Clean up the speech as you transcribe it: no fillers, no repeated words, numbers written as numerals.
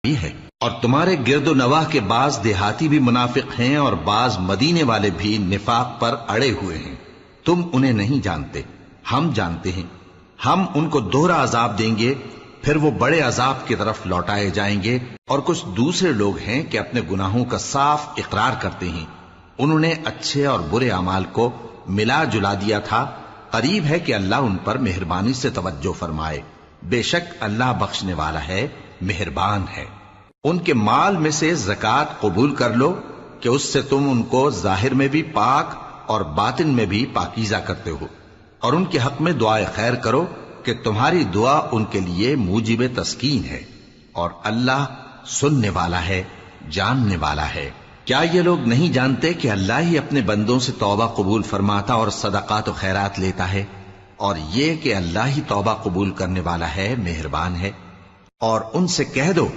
بھی ہے۔ اور تمہارے گرد و نواح کے بعض دیہاتی بھی منافق ہیں اور بعض مدینے والے بھی نفاق پر اڑے ہوئے ہیں، تم انہیں نہیں جانتے، ہم جانتے ہیں۔ ہم ان کو دوہرا عذاب دیں گے، پھر وہ بڑے عذاب کی طرف لوٹائے جائیں گے۔ اور کچھ دوسرے لوگ ہیں کہ اپنے گناہوں کا صاف اقرار کرتے ہیں، انہوں نے اچھے اور برے اعمال کو ملا جلا دیا تھا، قریب ہے کہ اللہ ان پر مہربانی سے توجہ فرمائے، بے شک اللہ بخشنے والا ہے، مہربان ہے۔ ان کے مال میں سے زکوٰۃ قبول کر لو کہ اس سے تم ان کو ظاہر میں بھی پاک اور باطن میں بھی پاکیزہ کرتے ہو، اور ان کے حق میں دعائے خیر کرو کہ تمہاری دعا ان کے لیے موجب تسکین ہے، اور اللہ سننے والا ہے، جاننے والا ہے۔ کیا یہ لوگ نہیں جانتے کہ اللہ ہی اپنے بندوں سے توبہ قبول فرماتا اور صدقات و خیرات لیتا ہے، اور یہ کہ اللہ ہی توبہ قبول کرنے والا ہے، مہربان ہے۔ اور ان سے کہہ دو